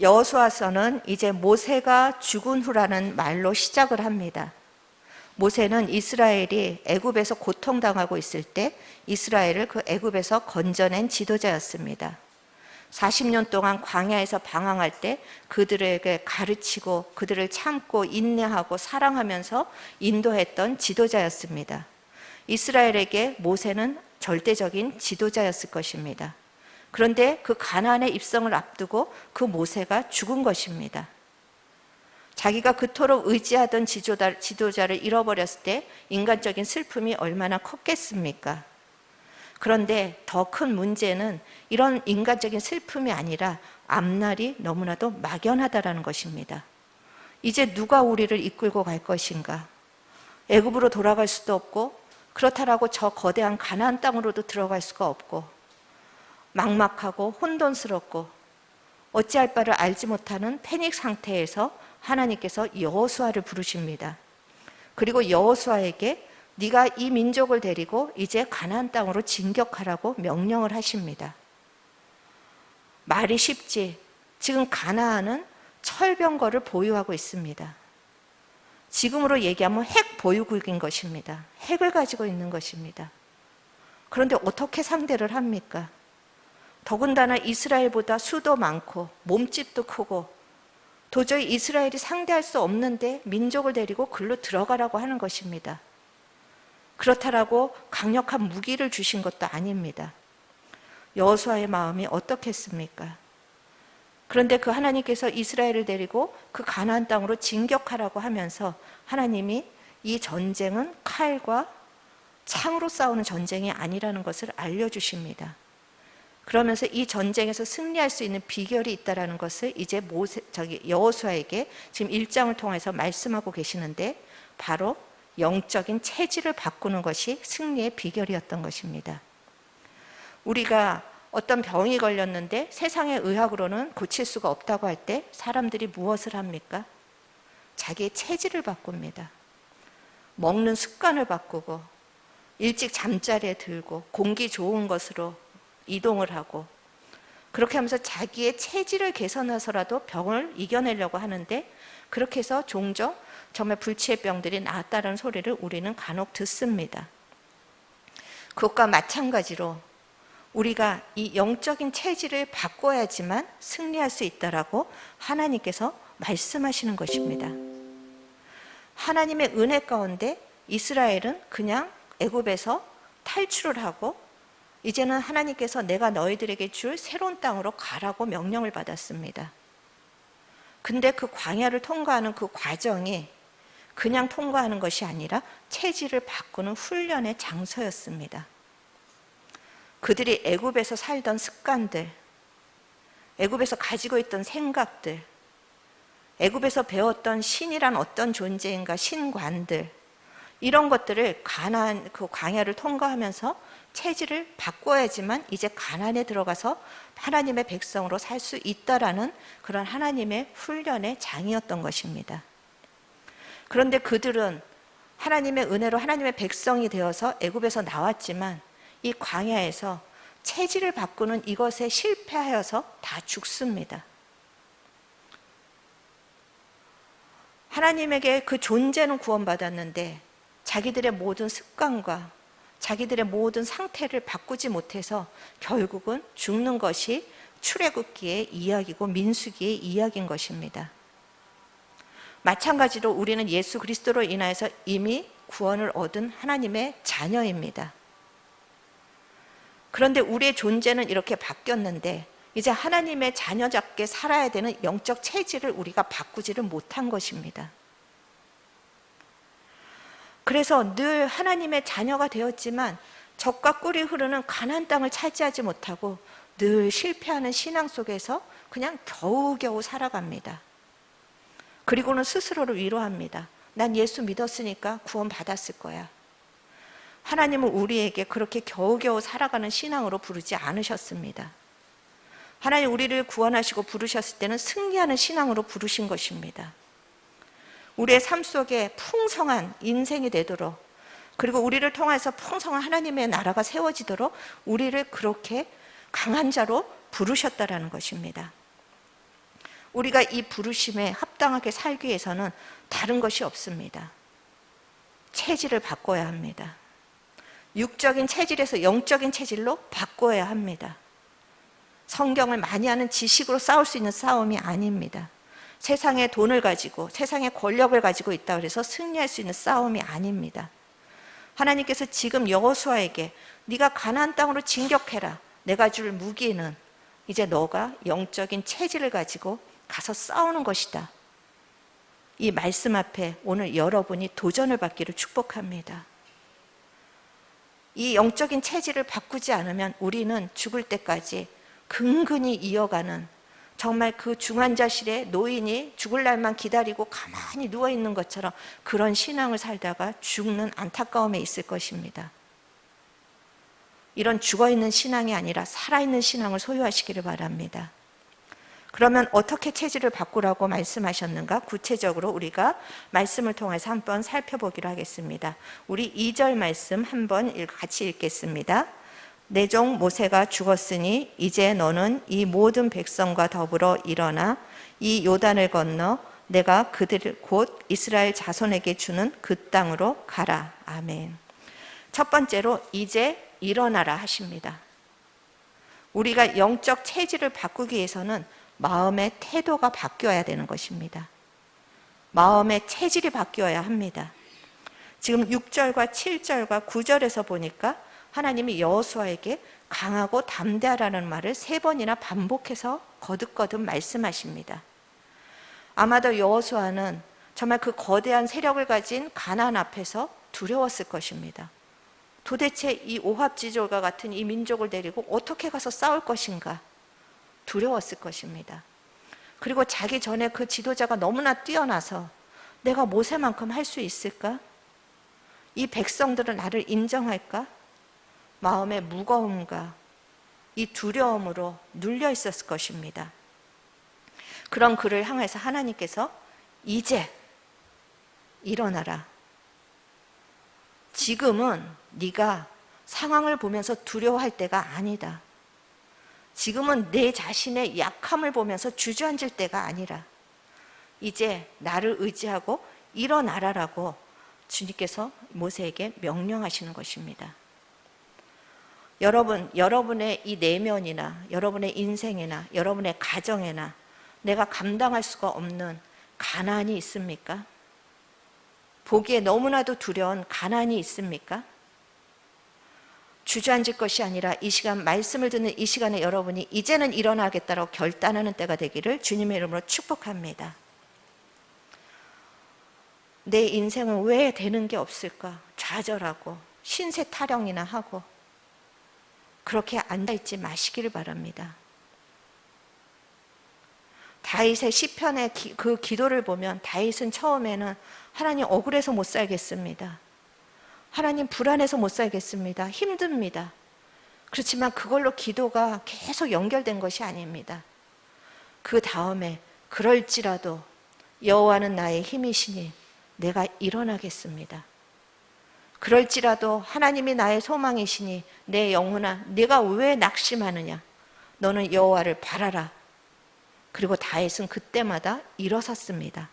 여호수아서는 이제 모세가 죽은 후라는 말로 시작을 합니다. 모세는 이스라엘이 애굽에서 고통당하고 있을 때 이스라엘을 그 애굽에서 건져낸 지도자였습니다. 40년 동안 광야에서 방황할 때 그들에게 가르치고 그들을 참고 인내하고 사랑하면서 인도했던 지도자였습니다. 이스라엘에게 모세는 절대적인 지도자였을 것입니다. 그런데 그 가나안의 입성을 앞두고 그 모세가 죽은 것입니다. 자기가 그토록 의지하던 지도자를 잃어버렸을 때 인간적인 슬픔이 얼마나 컸겠습니까? 그런데 더 큰 문제는 이런 인간적인 슬픔이 아니라 앞날이 너무나도 막연하다라는 것입니다. 이제 누가 우리를 이끌고 갈 것인가? 애굽으로 돌아갈 수도 없고 그렇다라고 저 거대한 가나안 땅으로도 들어갈 수가 없고 막막하고 혼돈스럽고 어찌할 바를 알지 못하는 패닉 상태에서 하나님께서 여호수아를 부르십니다. 그리고 여호수아에게 네가 이 민족을 데리고 이제 가나안 땅으로 진격하라고 명령을 하십니다. 말이 쉽지. 지금 가나안은 철병거를 보유하고 있습니다. 지금으로 얘기하면 핵 보유국인 것입니다. 핵을 가지고 있는 것입니다. 그런데 어떻게 상대를 합니까? 더군다나 이스라엘보다 수도 많고 몸집도 크고 도저히 이스라엘이 상대할 수 없는데 민족을 데리고 글로 들어가라고 하는 것입니다. 그렇다라고 강력한 무기를 주신 것도 아닙니다. 여호수아의 마음이 어떻겠습니까? 그런데 그 하나님께서 이스라엘을 데리고 그 가나안 땅으로 진격하라고 하면서 하나님이 이 전쟁은 칼과 창으로 싸우는 전쟁이 아니라는 것을 알려주십니다. 그러면서 이 전쟁에서 승리할 수 있는 비결이 있다는 것을 이제 여호수아에게 지금 1장을 통해서 말씀하고 계시는데 바로 영적인 체질을 바꾸는 것이 승리의 비결이었던 것입니다. 우리가 어떤 병이 걸렸는데 세상의 의학으로는 고칠 수가 없다고 할 때 사람들이 무엇을 합니까? 자기의 체질을 바꿉니다. 먹는 습관을 바꾸고 일찍 잠자리에 들고 공기 좋은 것으로 이동을 하고 그렇게 하면서 자기의 체질을 개선해서라도 병을 이겨내려고 하는데 그렇게 해서 종종 정말 불치의 병들이 나았다는 소리를 우리는 간혹 듣습니다. 그것과 마찬가지로 우리가 이 영적인 체질을 바꿔야지만 승리할 수 있다라고 하나님께서 말씀하시는 것입니다. 하나님의 은혜 가운데 이스라엘은 그냥 애굽에서 탈출을 하고 이제는 하나님께서 내가 너희들에게 줄 새로운 땅으로 가라고 명령을 받았습니다. 근데 그 광야를 통과하는 그 과정이 그냥 통과하는 것이 아니라 체질을 바꾸는 훈련의 장소였습니다. 그들이 애굽에서 살던 습관들, 애굽에서 가지고 있던 생각들, 애굽에서 배웠던 신이란 어떤 존재인가 신관들 이런 것들을 가나안 그 광야를 통과하면서 체질을 바꿔야지만 이제 가나안에 들어가서 하나님의 백성으로 살 수 있다라는 그런 하나님의 훈련의 장이었던 것입니다. 그런데 그들은 하나님의 은혜로 하나님의 백성이 되어서 애굽에서 나왔지만 이 광야에서 체질을 바꾸는 이것에 실패하여서 다 죽습니다. 하나님에게 그 존재는 구원받았는데 자기들의 모든 습관과 자기들의 모든 상태를 바꾸지 못해서 결국은 죽는 것이 출애굽기의 이야기고 민수기의 이야기인 것입니다. 마찬가지로 우리는 예수 그리스도로 인하여서 이미 구원을 얻은 하나님의 자녀입니다. 그런데 우리의 존재는 이렇게 바뀌었는데 이제 하나님의 자녀답게 살아야 되는 영적 체질을 우리가 바꾸지를 못한 것입니다. 그래서 늘 하나님의 자녀가 되었지만 젖과 꿀이 흐르는 가나안 땅을 차지하지 못하고 늘 실패하는 신앙 속에서 그냥 겨우겨우 살아갑니다. 그리고는 스스로를 위로합니다. 난 예수 믿었으니까 구원 받았을 거야. 하나님은 우리에게 그렇게 겨우겨우 살아가는 신앙으로 부르지 않으셨습니다. 하나님 우리를 구원하시고 부르셨을 때는 승리하는 신앙으로 부르신 것입니다. 우리의 삶 속에 풍성한 인생이 되도록 그리고 우리를 통해서 풍성한 하나님의 나라가 세워지도록 우리를 그렇게 강한 자로 부르셨다라는 것입니다. 우리가 이 부르심에 합당하게 살기 위해서는 다른 것이 없습니다. 체질을 바꿔야 합니다. 육적인 체질에서 영적인 체질로 바꿔야 합니다. 성경을 많이 하는 지식으로 싸울 수 있는 싸움이 아닙니다. 세상의 돈을 가지고 세상의 권력을 가지고 있다고 해서 승리할 수 있는 싸움이 아닙니다. 하나님께서 지금 여호수아에게 네가 가나안 땅으로 진격해라. 내가 줄 무기는 이제 너가 영적인 체질을 가지고 가서 싸우는 것이다. 이 말씀 앞에 오늘 여러분이 도전을 받기를 축복합니다. 이 영적인 체질을 바꾸지 않으면 우리는 죽을 때까지 근근히 이어가는, 정말 그 중환자실에 노인이 죽을 날만 기다리고 가만히 누워있는 것처럼 그런 신앙을 살다가 죽는 안타까움에 있을 것입니다. 이런 죽어있는 신앙이 아니라 살아있는 신앙을 소유하시기를 바랍니다. 그러면 어떻게 체질을 바꾸라고 말씀하셨는가? 구체적으로 우리가 말씀을 통해서 한번 살펴보기로 하겠습니다. 우리 2절 말씀 한번 같이 읽겠습니다. 내 종 모세가 죽었으니 이제 너는 이 모든 백성과 더불어 일어나 이 요단을 건너 내가 그들을 곧 이스라엘 자손에게 주는 그 땅으로 가라. 아멘. 첫 번째로 이제 일어나라 하십니다. 우리가 영적 체질을 바꾸기 위해서는 마음의 태도가 바뀌어야 되는 것입니다. 마음의 체질이 바뀌어야 합니다. 지금 6절과 7절과 9절에서 보니까 하나님이 여호수아에게 강하고 담대하라는 말을 3번이나 반복해서 거듭거듭 말씀하십니다. 아마도 여호수아는 정말 그 거대한 세력을 가진 가나안 앞에서 두려웠을 것입니다. 도대체 이 오합지졸과 같은 이 민족을 데리고 어떻게 가서 싸울 것인가 두려웠을 것입니다. 그리고 자기 전에 그 지도자가 너무나 뛰어나서 내가 모세만큼 할 수 있을까? 이 백성들은 나를 인정할까? 마음의 무거움과 이 두려움으로 눌려 있었을 것입니다. 그런 그를 향해서 하나님께서 이제 일어나라. 지금은 네가 상황을 보면서 두려워할 때가 아니다. 지금은 내 자신의 약함을 보면서 주저앉을 때가 아니라 이제 나를 의지하고 일어나라라고 주님께서 모세에게 명령하시는 것입니다. 여러분, 여러분의 이 내면이나 여러분의 인생이나 여러분의 가정에나 내가 감당할 수가 없는 가난이 있습니까? 보기에 너무나도 두려운 가난이 있습니까? 주저앉을 것이 아니라 이 시간 말씀을 듣는 이 시간에 여러분이 이제는 일어나겠다라고 결단하는 때가 되기를 주님의 이름으로 축복합니다. 내 인생은 왜 되는 게 없을까? 좌절하고 신세 타령이나 하고 그렇게 앉아있지 마시기를 바랍니다. 다윗의 시편의 그 기도를 보면 다윗은 처음에는 하나님 억울해서 못 살겠습니다. 하나님 불안해서 못 살겠습니다. 힘듭니다. 그렇지만 그걸로 기도가 계속 연결된 것이 아닙니다. 그 다음에 그럴지라도 여호와는 나의 힘이시니 내가 일어나겠습니다. 그럴지라도 하나님이 나의 소망이시니 내 영혼아 네가 왜 낙심하느냐? 너는 여호와를 바라라. 그리고 다윗은 그때마다 일어섰습니다.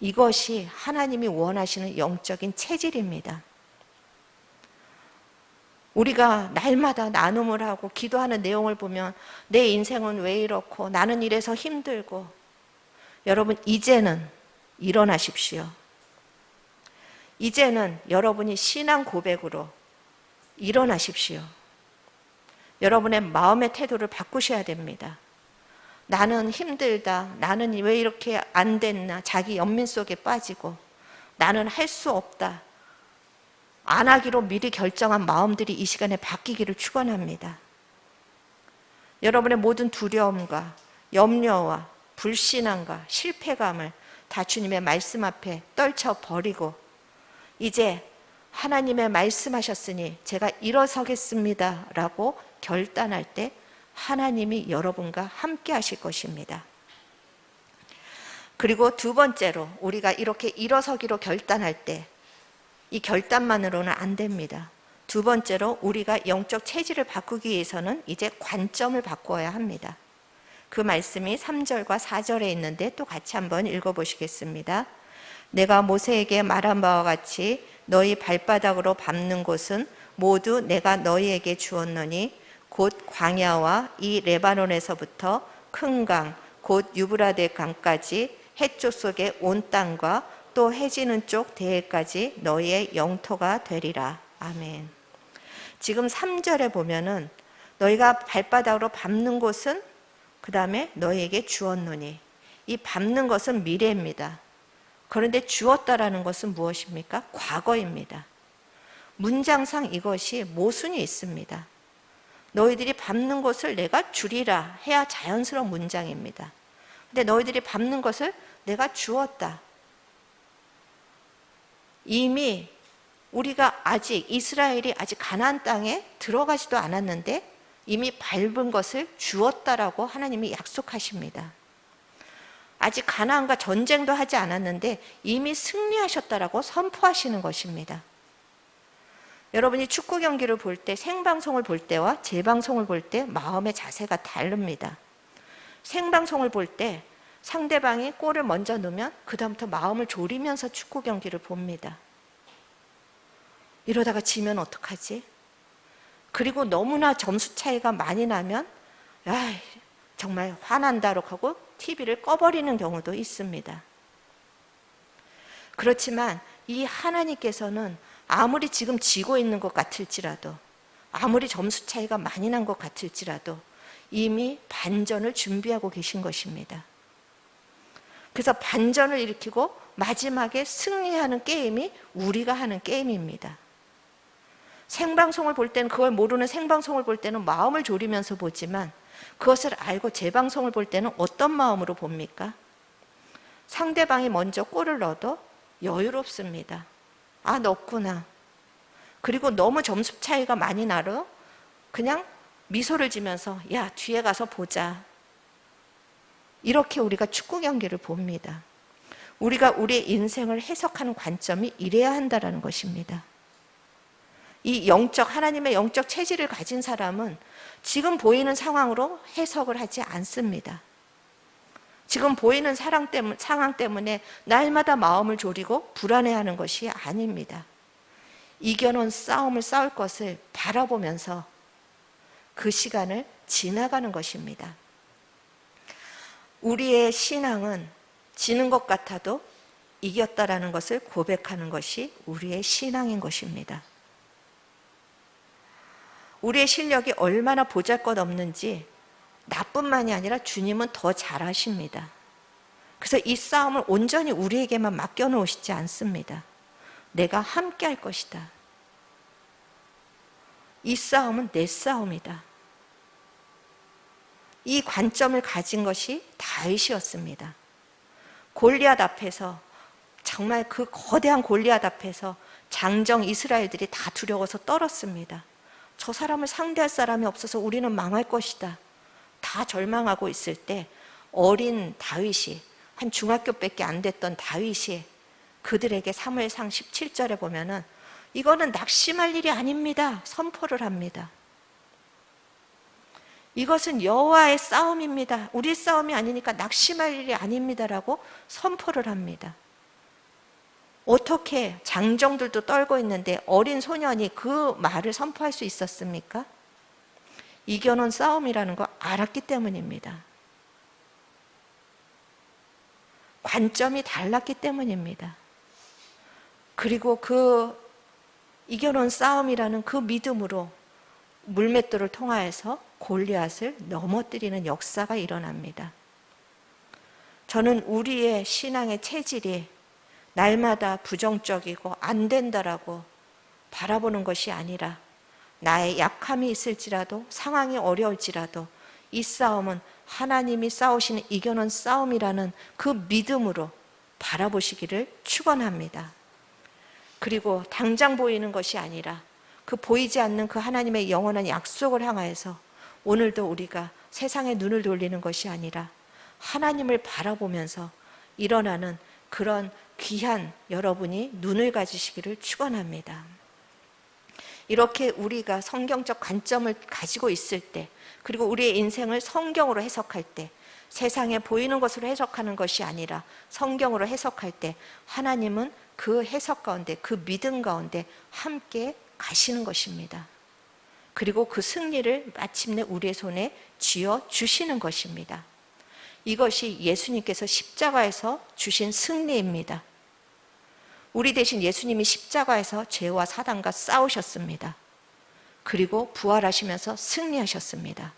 이것이 하나님이 원하시는 영적인 체질입니다. 우리가 날마다 나눔을 하고 기도하는 내용을 보면 내 인생은 왜 이렇고 나는 이래서 힘들고, 여러분 이제는 일어나십시오. 이제는 여러분이 신앙 고백으로 일어나십시오. 여러분의 마음의 태도를 바꾸셔야 됩니다. 나는 힘들다, 나는 왜 이렇게 안 됐나, 자기 연민 속에 빠지고 나는 할 수 없다, 안 하기로 미리 결정한 마음들이 이 시간에 바뀌기를 축원합니다. 여러분의 모든 두려움과 염려와 불신앙과 실패감을 다 주님의 말씀 앞에 떨쳐버리고 이제 하나님의 말씀하셨으니 제가 일어서겠습니다 라고 결단할 때 하나님이 여러분과 함께 하실 것입니다. 그리고 두 번째로 우리가 이렇게 일어서기로 결단할 때 이 결단만으로는 안 됩니다. 두 번째로 우리가 영적 체질을 바꾸기 위해서는 이제 관점을 바꿔야 합니다. 그 말씀이 3절과 4절에 있는데 또 같이 한번 읽어보시겠습니다. 내가 모세에게 말한 바와 같이 너희 발바닥으로 밟는 곳은 모두 내가 너희에게 주었노니 곧 광야와 이 레바논에서부터 큰 강, 곧 유브라데 강까지 해쪽 속의 온 땅과 또 해지는 쪽 대해까지 너희의 영토가 되리라. 아멘. 지금 3절에 보면은 너희가 발바닥으로 밟는 곳은 그 다음에 너희에게 주었노니, 이 밟는 것은 미래입니다. 그런데 주었다라는 것은 무엇입니까? 과거입니다. 문장상 이것이 모순이 있습니다. 너희들이 밟는 것을 내가 주리라 해야 자연스러운 문장입니다. 근데 너희들이 밟는 것을 내가 주었다. 이미 우리가 아직 이스라엘이 아직 가나안 땅에 들어가지도 않았는데 이미 밟은 것을 주었다라고 하나님이 약속하십니다. 아직 가나안과 전쟁도 하지 않았는데 이미 승리하셨다라고 선포하시는 것입니다. 여러분이 축구 경기를 볼 때, 생방송을 볼 때와 재방송을 볼 때 마음의 자세가 다릅니다. 생방송을 볼 때 상대방이 골을 먼저 넣으면 그 다음부터 마음을 졸이면서 축구 경기를 봅니다. 이러다가 지면 어떡하지? 그리고 너무나 점수 차이가 많이 나면 정말 화난다고 하고 TV를 꺼버리는 경우도 있습니다. 그렇지만 이 하나님께서는 아무리 지금 지고 있는 것 같을지라도, 아무리 점수 차이가 많이 난 것 같을지라도 이미 반전을 준비하고 계신 것입니다. 그래서 반전을 일으키고 마지막에 승리하는 게임이 우리가 하는 게임입니다. 생방송을 볼 때는, 그걸 모르는 생방송을 볼 때는 마음을 졸이면서 보지만 그것을 알고 재방송을 볼 때는 어떤 마음으로 봅니까? 상대방이 먼저 골을 넣어도 여유롭습니다. 아, 넣었구나. 그리고 너무 점수 차이가 많이 나러 그냥 미소를 지면서 야, 뒤에 가서 보자. 이렇게 우리가 축구 경기를 봅니다. 우리가 우리의 인생을 해석하는 관점이 이래야 한다는 것입니다. 이 하나님의 영적 체질을 가진 사람은 지금 보이는 상황으로 해석을 하지 않습니다. 지금 보이는 상황 때문에 날마다 마음을 졸이고 불안해하는 것이 아닙니다. 이겨놓은 싸움을 싸울 것을 바라보면서 그 시간을 지나가는 것입니다. 우리의 신앙은 지는 것 같아도 이겼다라는 것을 고백하는 것이 우리의 신앙인 것입니다. 우리의 실력이 얼마나 보잘것없는지 나뿐만이 아니라 주님은 더 잘 아십니다. 그래서 이 싸움을 온전히 우리에게만 맡겨놓으시지 않습니다. 내가 함께 할 것이다. 이 싸움은 내 싸움이다. 이 관점을 가진 것이 다윗이었습니다. 골리앗 앞에서, 정말 그 거대한 골리앗 앞에서 장정 이스라엘들이 다 두려워서 떨었습니다. 저 사람을 상대할 사람이 없어서 우리는 망할 것이다. 다 절망하고 있을 때 어린 다윗이, 한 중학교밖에 안 됐던 다윗이 그들에게 사무엘상 17절에 보면은 이거는 낙심할 일이 아닙니다. 선포를 합니다. 이것은 여호와의 싸움입니다. 우리 싸움이 아니니까 낙심할 일이 아닙니다라고 선포를 합니다. 어떻게 장정들도 떨고 있는데 어린 소년이 그 말을 선포할 수 있었습니까? 이겨놓은 싸움이라는 거 알았기 때문입니다. 관점이 달랐기 때문입니다. 그리고 그 이겨놓은 싸움이라는 그 믿음으로 물맷돌을 통하여서 골리앗을 넘어뜨리는 역사가 일어납니다. 저는 우리의 신앙의 체질이 날마다 부정적이고 안 된다라고 바라보는 것이 아니라 나의 약함이 있을지라도, 상황이 어려울지라도 이 싸움은 하나님이 싸우시는 이겨놓은 싸움이라는 그 믿음으로 바라보시기를 축원합니다. 그리고 당장 보이는 것이 아니라 그 보이지 않는 그 하나님의 영원한 약속을 향하여서 오늘도 우리가 세상에 눈을 돌리는 것이 아니라 하나님을 바라보면서 일어나는 그런 귀한 여러분이 눈을 가지시기를 축원합니다. 이렇게 우리가 성경적 관점을 가지고 있을 때, 그리고 우리의 인생을 성경으로 해석할 때 세상에 보이는 것으로 해석하는 것이 아니라 성경으로 해석할 때 하나님은 그 해석 가운데, 그 믿음 가운데 함께 가시는 것입니다. 그리고 그 승리를 마침내 우리의 손에 쥐어 주시는 것입니다. 이것이 예수님께서 십자가에서 주신 승리입니다. 우리 대신 예수님이 십자가에서 죄와 사단과 싸우셨습니다. 그리고 부활하시면서 승리하셨습니다.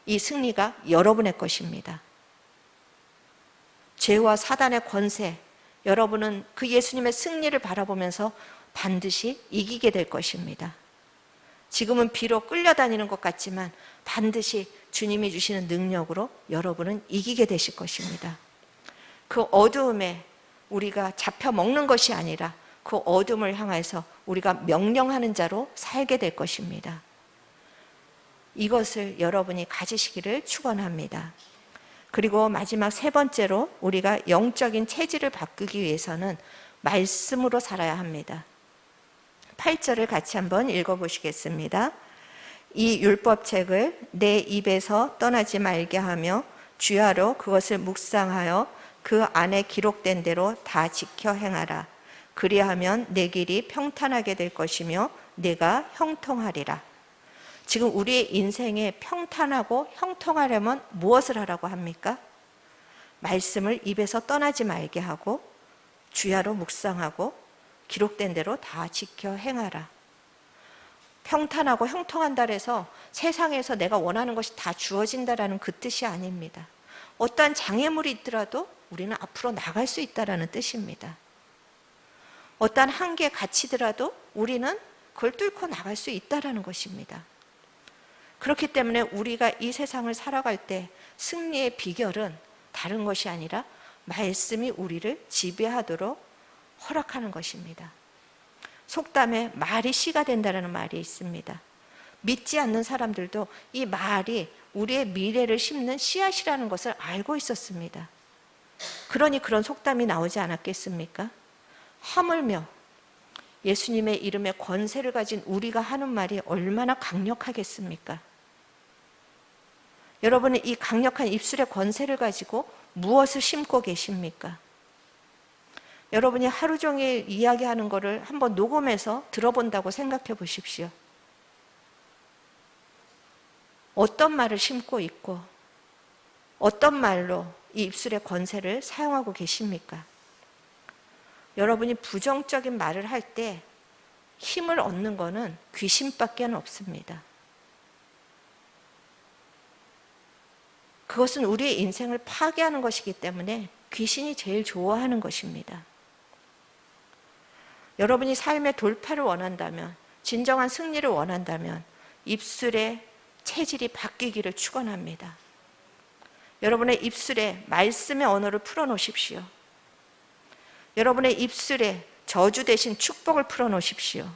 이 승리가 여러분의 것입니다. 죄와 사단의 권세, 여러분은 그 예수님의 승리를 바라보면서 반드시 이기게 될 것입니다. 지금은 비록 끌려다니는 것 같지만 반드시 주님이 주시는 능력으로 여러분은 이기게 되실 것입니다. 그 어두움에 우리가 잡혀 먹는 것이 아니라 그 어둠을 향해서 우리가 명령하는 자로 살게 될 것입니다. 이것을 여러분이 가지시기를 축원합니다. 그리고 마지막 세 번째로 우리가 영적인 체질을 바꾸기 위해서는 말씀으로 살아야 합니다. 8절을 같이 한번 읽어보시겠습니다. 이 율법책을 내 입에서 떠나지 말게 하며 주야로 그것을 묵상하여 그 안에 기록된 대로 다 지켜 행하라. 그리하면 내 길이 평탄하게 될 것이며 내가 형통하리라. 지금 우리의 인생에 평탄하고 형통하려면 무엇을 하라고 합니까? 말씀을 입에서 떠나지 말게 하고 주야로 묵상하고 기록된 대로 다 지켜 행하라. 평탄하고 형통한다 해서 세상에서 내가 원하는 것이 다 주어진다라는 그 뜻이 아닙니다. 어떠한 장애물이 있더라도 우리는 앞으로 나갈 수 있다라는 뜻입니다. 어떠한 한계에 갇히더라도 우리는 그걸 뚫고 나갈 수 있다라는 것입니다. 그렇기 때문에 우리가 이 세상을 살아갈 때 승리의 비결은 다른 것이 아니라 말씀이 우리를 지배하도록 허락하는 것입니다. 속담에 말이 씨가 된다는 말이 있습니다. 믿지 않는 사람들도 이 말이 우리의 미래를 심는 씨앗이라는 것을 알고 있었습니다. 그러니 그런 속담이 나오지 않았겠습니까? 하물며 예수님의 이름에 권세를 가진 우리가 하는 말이 얼마나 강력하겠습니까? 여러분은 이 강력한 입술의 권세를 가지고 무엇을 심고 계십니까? 여러분이 하루 종일 이야기하는 것을 한번 녹음해서 들어본다고 생각해 보십시오. 어떤 말을 심고 있고 어떤 말로 이 입술의 권세를 사용하고 계십니까? 여러분이 부정적인 말을 할 때 힘을 얻는 것은 귀신밖에 없습니다. 그것은 우리의 인생을 파괴하는 것이기 때문에 귀신이 제일 좋아하는 것입니다. 여러분이 삶의 돌파를 원한다면, 진정한 승리를 원한다면 입술의 체질이 바뀌기를 축원합니다. 여러분의 입술에 말씀의 언어를 풀어놓으십시오. 여러분의 입술에 저주 대신 축복을 풀어놓으십시오.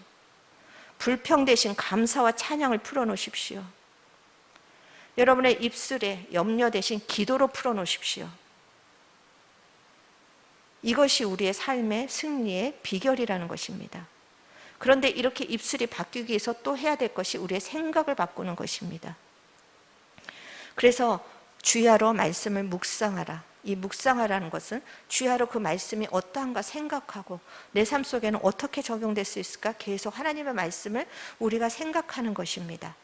불평 대신 감사와 찬양을 풀어놓으십시오. 여러분의 입술에 염려 대신 기도로 풀어놓으십시오. 이것이 우리의 삶의 승리의 비결이라는 것입니다. 그런데 이렇게 입술이 바뀌기 위해서 또 해야 될 것이 우리의 생각을 바꾸는 것입니다. 그래서 주야로 말씀을 묵상하라. 이 묵상하라는 것은 주야로 그 말씀이 어떠한가 생각하고 내 삶 속에는 어떻게 적용될 수 있을까 계속 하나님의 말씀을 우리가 생각하는 것입니다.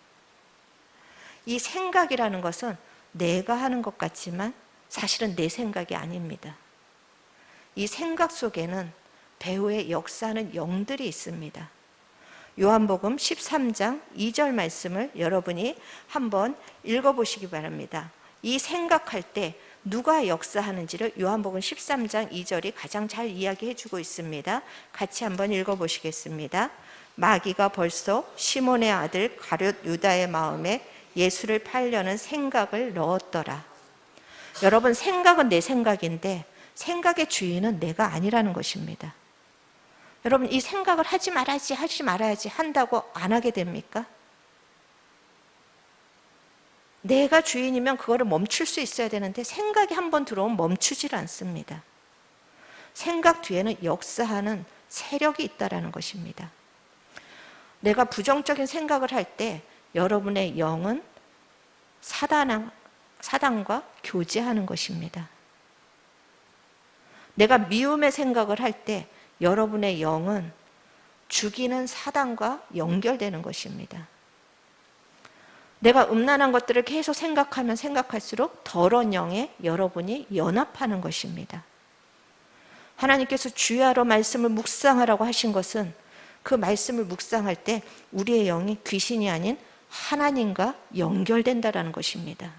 이 생각이라는 것은 내가 하는 것 같지만 사실은 내 생각이 아닙니다. 이 생각 속에는 배후에 역사하는 영들이 있습니다. 요한복음 13장 2절 말씀을 여러분이 한번 읽어보시기 바랍니다. 이 생각할 때 누가 역사하는지를 요한복음 13장 2절이 가장 잘 이야기해주고 있습니다. 같이 한번 읽어보시겠습니다. 마귀가 벌써 시몬의 아들 가룟 유다의 마음에 예수를 팔려는 생각을 넣었더라. 여러분, 생각은 내 생각인데 생각의 주인은 내가 아니라는 것입니다. 여러분, 이 생각을 하지 말아야지 한다고 안 하게 됩니까? 내가 주인이면 그거를 멈출 수 있어야 되는데 생각이 한번 들어오면 멈추질 않습니다. 생각 뒤에는 역사하는 세력이 있다는 것입니다. 내가 부정적인 생각을 할 때 여러분의 영은 사단한 사단과 교제하는 것입니다. 내가 미움의 생각을 할 때 여러분의 영은 죽이는 사단과 연결되는 것입니다. 내가 음란한 것들을 계속 생각하면 생각할수록 더러운 영에 여러분이 연합하는 것입니다. 하나님께서 주야로 말씀을 묵상하라고 하신 것은 그 말씀을 묵상할 때 우리의 영이 귀신이 아닌 하나님과 연결된다는 것입니다.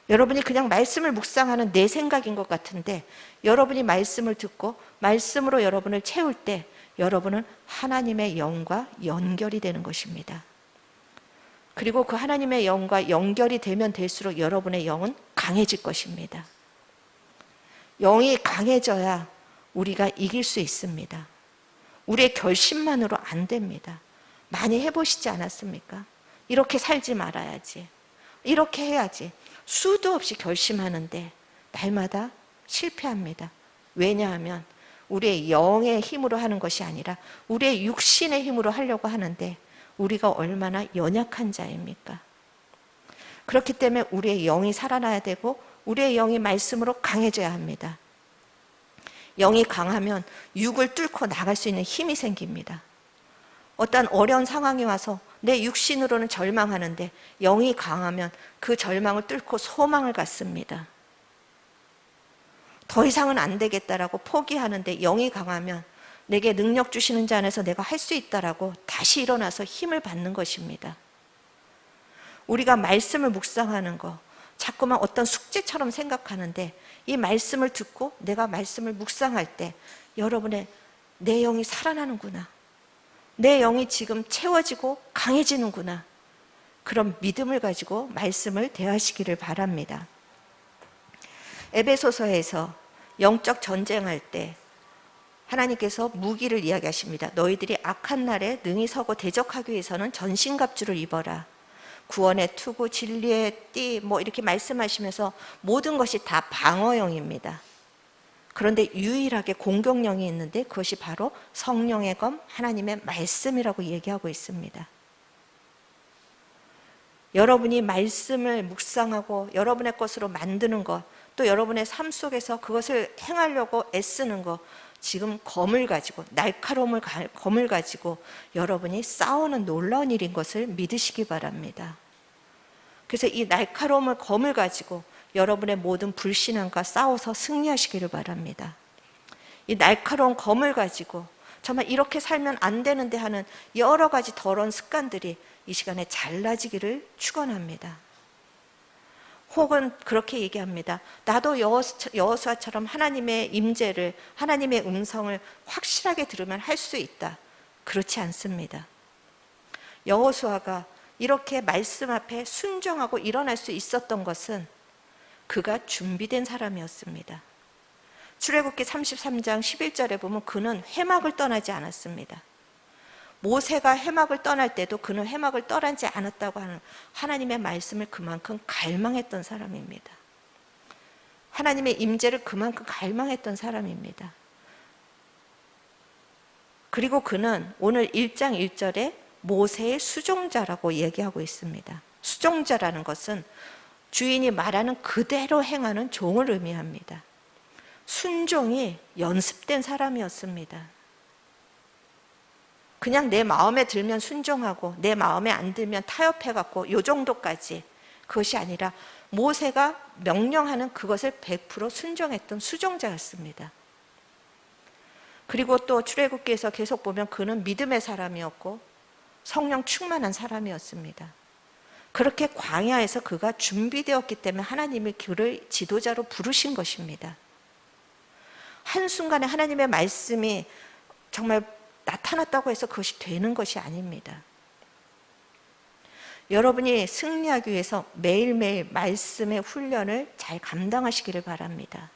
여러분이 그냥 말씀을 묵상하는 내 생각인 것 같은데 여러분이 말씀을 듣고 말씀으로 여러분을 채울 때 여러분은 하나님의 영과 연결이 되는 것입니다. 그리고 그 하나님의 영과 연결이 되면 될수록 여러분의 영은 강해질 것입니다. 영이 강해져야 우리가 이길 수 있습니다. 우리의 결심만으로 안 됩니다. 많이 해보시지 않았습니까? 이렇게 살지 말아야지, 이렇게 해야지, 수도 없이 결심하는데 날마다 실패합니다. 왜냐하면 우리의 영의 힘으로 하는 것이 아니라 우리의 육신의 힘으로 하려고 하는데 우리가 얼마나 연약한 자입니까? 그렇기 때문에 우리의 영이 살아나야 되고 우리의 영이 말씀으로 강해져야 합니다. 영이 강하면 육을 뚫고 나갈 수 있는 힘이 생깁니다. 어떤 어려운 상황이 와서 내 육신으로는 절망하는데 영이 강하면 그 절망을 뚫고 소망을 갖습니다. 더 이상은 안 되겠다라고 포기하는데 영이 강하면 내게 능력 주시는 자 안에서 내가 할 수 있다라고 다시 일어나서 힘을 받는 것입니다. 우리가 말씀을 묵상하는 거 자꾸만 어떤 숙제처럼 생각하는데 이 말씀을 듣고 내가 말씀을 묵상할 때 여러분의 내 영이 살아나는구나, 내 영이 지금 채워지고 강해지는구나, 그런 믿음을 가지고 말씀을 대하시기를 바랍니다. 에베소서에서 영적 전쟁할 때 하나님께서 무기를 이야기하십니다. 너희들이 악한 날에 능히 서고 대적하기 위해서는 전신갑주를 입어라. 구원의 투구, 진리의 띠, 이렇게 말씀하시면서 모든 것이 다 방어용입니다. 그런데 유일하게 공격령이 있는데 그것이 바로 성령의 검, 하나님의 말씀이라고 얘기하고 있습니다. 여러분이 말씀을 묵상하고 여러분의 것으로 만드는 것, 또 여러분의 삶 속에서 그것을 행하려고 애쓰는 것, 지금 검을 가지고, 날카로운 검을 가지고 여러분이 싸우는 놀라운 일인 것을 믿으시기 바랍니다. 그래서 이 날카로운 검을 가지고 여러분의 모든 불신앙과 싸워서 승리하시기를 바랍니다. 이 날카로운 검을 가지고 정말 이렇게 살면 안 되는데 하는 여러 가지 더러운 습관들이 이 시간에 잘라지기를 축원합니다. 혹은 그렇게 얘기합니다. 나도 여호수아처럼 하나님의 임재를, 하나님의 음성을 확실하게 들으면 할 수 있다. 그렇지 않습니다. 여호수아가 이렇게 말씀 앞에 순종하고 일어날 수 있었던 것은 그가 준비된 사람이었습니다. 출애굽기 33장 11절에 보면 그는 회막을 떠나지 않았습니다. 모세가 회막을 떠날 때도 그는 회막을 떠나지 않았다고 하는 하나님의 말씀을 그만큼 갈망했던 사람입니다. 하나님의 임재를 그만큼 갈망했던 사람입니다. 그리고 그는 오늘 1장 1절에 모세의 수종자라고 얘기하고 있습니다. 수종자라는 것은 주인이 말하는 그대로 행하는 종을 의미합니다. 순종이 연습된 사람이었습니다. 그냥 내 마음에 들면 순종하고 내 마음에 안 들면 타협해갖고 요 정도까지, 그것이 아니라 모세가 명령하는 그것을 100% 순종했던 수종자였습니다. 그리고 또 출애굽기에서 계속 보면 그는 믿음의 사람이었고 성령 충만한 사람이었습니다. 그렇게 광야에서 그가 준비되었기 때문에 하나님이 그를 지도자로 부르신 것입니다. 한순간에 하나님의 말씀이 정말 나타났다고 해서 그것이 되는 것이 아닙니다. 여러분이 승리하기 위해서 매일매일 말씀의 훈련을 잘 감당하시기를 바랍니다.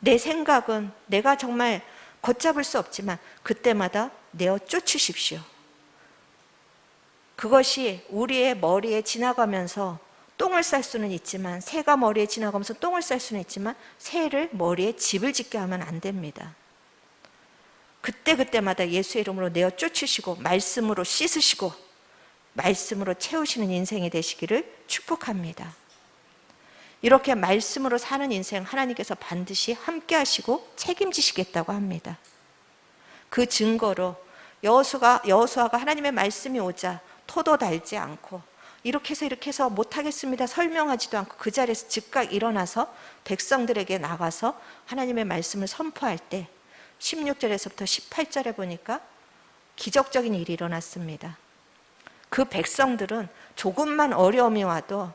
내 생각은 내가 정말 걷잡을 수 없지만 그때마다 내어 쫓으십시오. 그것이 우리의 머리에 지나가면서 똥을 쌀 수는 있지만, 새가 머리에 지나가면서 똥을 쌀 수는 있지만 새를 머리에 집을 짓게 하면 안 됩니다. 그때마다 예수의 이름으로 내어 쫓으시고 말씀으로 씻으시고 말씀으로 채우시는 인생이 되시기를 축복합니다. 이렇게 말씀으로 사는 인생 하나님께서 반드시 함께 하시고 책임지시겠다고 합니다. 그 증거로 여호수아가 하나님의 말씀이 오자 토도 달지 않고 이렇게 해서 못하겠습니다 설명하지도 않고 그 자리에서 즉각 일어나서 백성들에게 나가서 하나님의 말씀을 선포할 때 16절에서부터 18절에 보니까 기적적인 일이 일어났습니다. 그 백성들은 조금만 어려움이 와도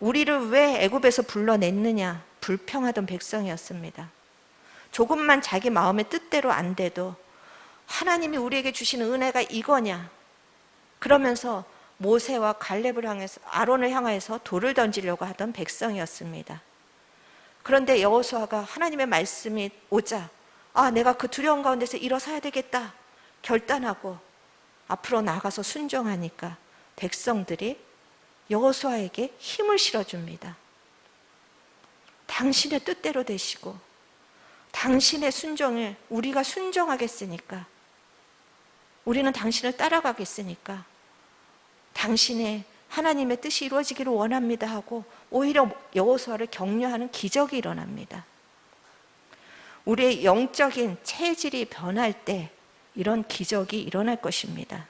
우리를 왜 애굽에서 불러냈느냐 불평하던 백성이었습니다. 조금만 자기 마음의 뜻대로 안 돼도 하나님이 우리에게 주시는 은혜가 이거냐 그러면서 모세와 갈렙을 향해서 아론을 향해서 돌을 던지려고 하던 백성이었습니다. 그런데 여호수아가 하나님의 말씀이 오자 내가 그 두려운 가운데서 일어서야 되겠다 결단하고 앞으로 나가서 순종하니까 백성들이 여호수아에게 힘을 실어줍니다. 당신의 뜻대로 되시고 당신의 순종을 우리가 순종하겠으니까 우리는 당신을 따라가겠으니까 당신의 하나님의 뜻이 이루어지기를 원합니다 하고 오히려 여호수아를 격려하는 기적이 일어납니다. 우리의 영적인 체질이 변할 때 이런 기적이 일어날 것입니다.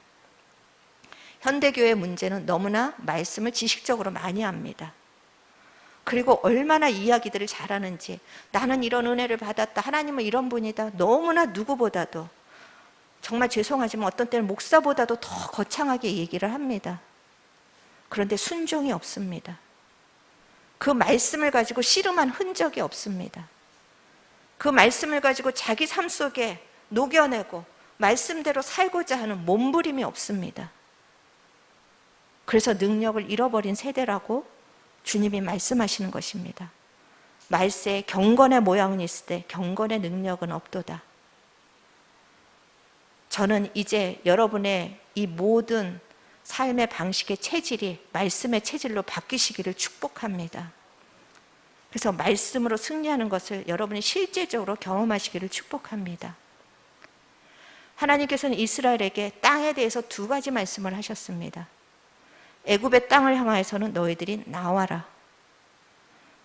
현대교회의 문제는 너무나 말씀을 지식적으로 많이 합니다. 그리고 얼마나 이야기들을 잘하는지 나는 이런 은혜를 받았다 하나님은 이런 분이다 너무나 누구보다도 정말 죄송하지만 어떤 때는 목사보다도 더 거창하게 얘기를 합니다. 그런데 순종이 없습니다. 그 말씀을 가지고 씨름한 흔적이 없습니다. 그 말씀을 가지고 자기 삶 속에 녹여내고 말씀대로 살고자 하는 몸부림이 없습니다. 그래서 능력을 잃어버린 세대라고 주님이 말씀하시는 것입니다. 말세에 경건의 모양은 있을 때 경건의 능력은 없도다. 저는 이제 여러분의 이 모든 삶의 방식의 체질이 말씀의 체질로 바뀌시기를 축복합니다. 그래서 말씀으로 승리하는 것을 여러분이 실제적으로 경험하시기를 축복합니다. 하나님께서는 이스라엘에게 땅에 대해서 두 가지 말씀을 하셨습니다. 애굽의 땅을 향하여서는 너희들이 나와라.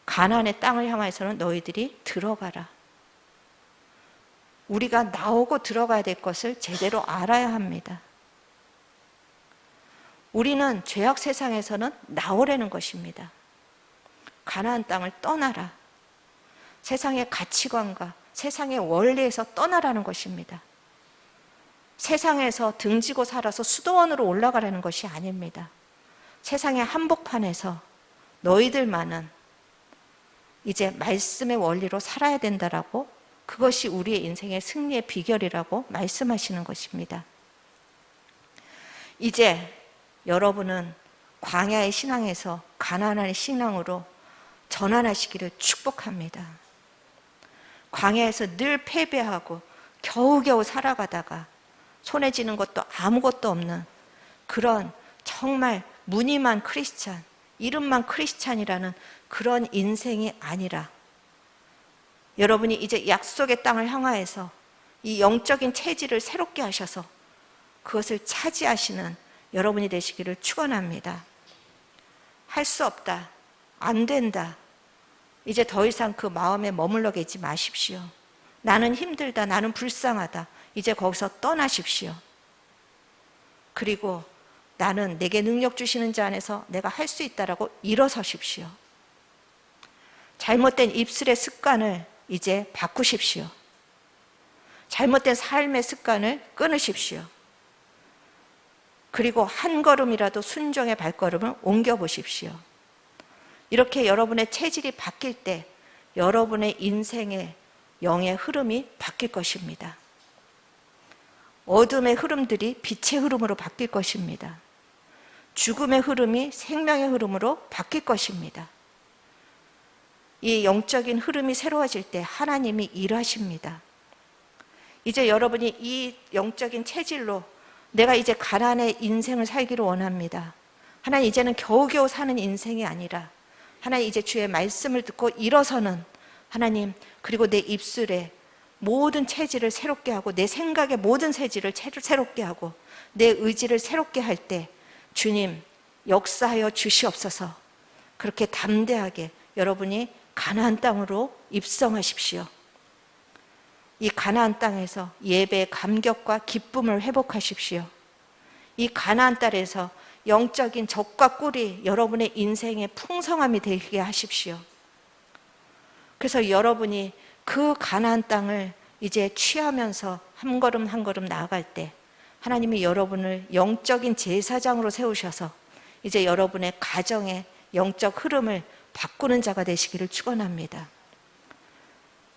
가나안의 땅을 향하여서는 너희들이 들어가라. 우리가 나오고 들어가야 될 것을 제대로 알아야 합니다. 우리는 죄악 세상에서는 나오라는 것입니다. 가나안 땅을 떠나라. 세상의 가치관과 세상의 원리에서 떠나라는 것입니다. 세상에서 등지고 살아서 수도원으로 올라가라는 것이 아닙니다. 세상의 한복판에서 너희들만은 이제 말씀의 원리로 살아야 된다라고 그것이 우리의 인생의 승리의 비결이라고 말씀하시는 것입니다. 이제 여러분은 광야의 신앙에서 가나안의 신앙으로 전환하시기를 축복합니다. 광야에서 늘 패배하고 겨우겨우 살아가다가 손에 쥐는 것도 아무것도 없는 그런 정말 무늬만 크리스찬, 이름만 크리스찬이라는 그런 인생이 아니라 여러분이 이제 약속의 땅을 향하여서 이 영적인 체질을 새롭게 하셔서 그것을 차지하시는 여러분이 되시기를 축원합니다. 할 수 없다, 안 된다, 이제 더 이상 그 마음에 머물러 계지 마십시오. 나는 힘들다, 나는 불쌍하다, 이제 거기서 떠나십시오. 그리고 나는 내게 능력 주시는 자 안에서 내가 할 수 있다라고 일어서십시오. 잘못된 입술의 습관을 이제 바꾸십시오. 잘못된 삶의 습관을 끊으십시오. 그리고 한 걸음이라도 순종의 발걸음을 옮겨보십시오. 이렇게 여러분의 체질이 바뀔 때 여러분의 인생의 영의 흐름이 바뀔 것입니다. 어둠의 흐름들이 빛의 흐름으로 바뀔 것입니다. 죽음의 흐름이 생명의 흐름으로 바뀔 것입니다. 이 영적인 흐름이 새로워질 때 하나님이 일하십니다. 이제 여러분이 이 영적인 체질로 내가 이제 가난의 인생을 살기를 원합니다. 하나님, 이제는 겨우겨우 사는 인생이 아니라 하나님, 이제 주의 말씀을 듣고 일어서는 하나님, 그리고 내 입술에 모든 체질을 새롭게 하고 내 생각의 모든 체질을 새롭게 하고 내 의지를 새롭게 할 때 주님 역사하여 주시옵소서. 그렇게 담대하게 여러분이 가나안 땅으로 입성하십시오. 이 가나안 땅에서 예배의 감격과 기쁨을 회복하십시오. 이 가나안 땅에서 영적인 젖과 꿀이 여러분의 인생의 풍성함이 되게 하십시오. 그래서 여러분이 그 가나안 땅을 이제 취하면서 한 걸음 한 걸음 나아갈 때 하나님이 여러분을 영적인 제사장으로 세우셔서 이제 여러분의 가정의 영적 흐름을 바꾸는 자가 되시기를 축원합니다.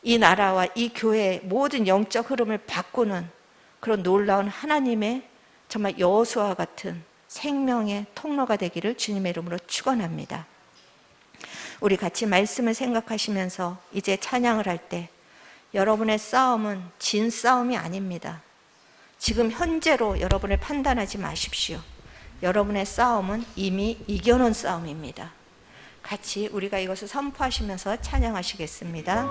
이 나라와 이 교회의 모든 영적 흐름을 바꾸는 그런 놀라운 하나님의 정말 여호수아와 같은 생명의 통로가 되기를 주님의 이름으로 축원합니다. 우리 같이 말씀을 생각하시면서 이제 찬양을 할 때 여러분의 싸움은 진 싸움이 아닙니다. 지금 현재로 여러분을 판단하지 마십시오. 여러분의 싸움은 이미 이겨놓은 싸움입니다. 같이 우리가 이것을 선포하시면서 찬양하시겠습니다.